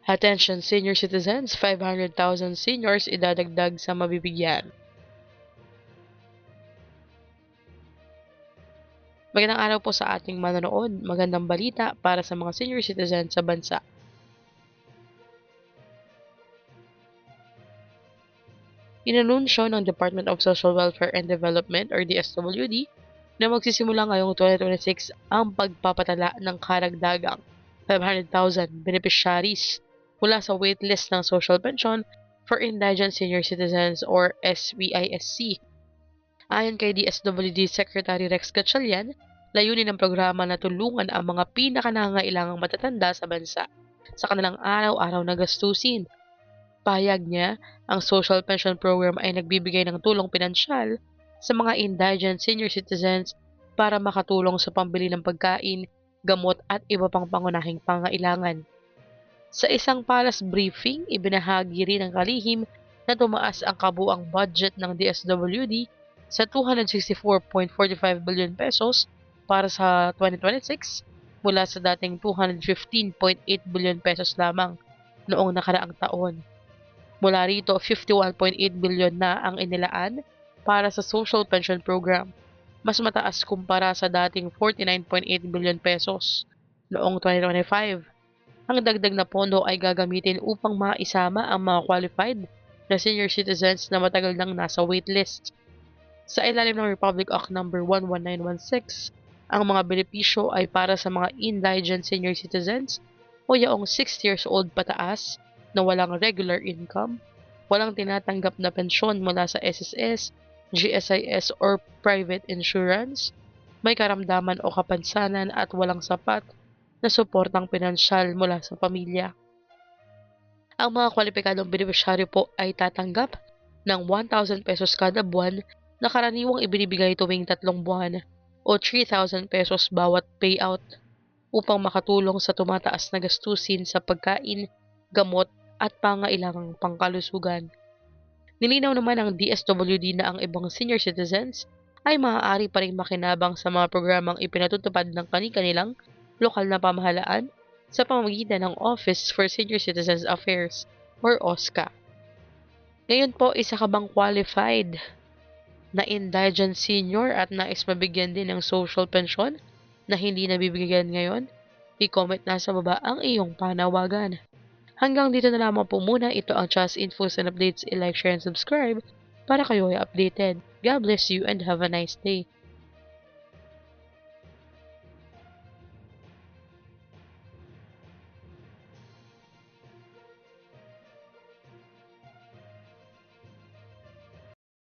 Attention senior citizens, 500,000 seniors idadagdag sa mabibigyan. Magandang araw po sa ating manonood. Magandang balita para sa mga senior citizens sa bansa. Inanunsyo ng Department of Social Welfare and Development or DSWD na magsisimula ngayong 2026 ang pagpapatala ng karagdagang 500,000 beneficiaries mula sa waitlist ng social pension for indigent senior citizens or SVISC. Ayon kay DSWD Secretary Rex Gatchalian, layunin ng programa na tulungan ang mga pinakanangailangang matatanda sa bansa sa kanilang araw-araw na gastusin. Pahayag niya, ang social pension program ay nagbibigay ng tulong pinansyal sa mga indigent senior citizens para makatulong sa pambili ng pagkain, gamot at iba pang pangunahing pangailangan. Sa isang palas briefing, ibinahagi rin ng kalihim na tumaas ang kabuang budget ng DSWD sa 264.45 billion pesos para sa 2026 mula sa dating 215.8 billion pesos lamang noong nakaraang taon. Mula rito, 51.8 billion na ang inilaan para sa social pension program, mas mataas kumpara sa dating 49.8 billion pesos noong 2025. Ang dagdag na pondo ay gagamitin upang maisama ang mga qualified na senior citizens na matagal nang nasa waitlist. Sa ilalim ng Republic Act No. 11916, ang mga benepisyo ay para sa mga indigent senior citizens o yaong 60 years old pataas na walang regular income, walang tinatanggap na pensyon mula sa SSS, GSIS or private insurance, may karamdaman o kapansanan at walang sapat na suportang pinansyal mula sa pamilya. Ang mga kwalipikadong benepisyaryo po ay tatanggap ng 1,000 pesos kada buwan na karaniwang ibinibigay tuwing 3 buwan o 3,000 pesos bawat payout upang makatulong sa tumataas na gastusin sa pagkain, gamot at pangailangang pangkalusugan. Nilinaw naman ng DSWD na ang ibang senior citizens ay maaari pa rin makinabang sa mga programang ipinatutupad ng kani-kanilang lokal na pamahalaan sa pamamagitan ng Office for Senior Citizens Affairs or OSCA. Ngayon po, isa ka bang qualified na indigent senior at nais mabigyan din ng social pension na hindi nabibigyan ngayon? I-comment na sa baba ang iyong panawagan. Hanggang dito na lamang po muna. Ito ang Just Infos and Updates. I-like, share, and subscribe para kayo ay updated. God bless you and have a nice day.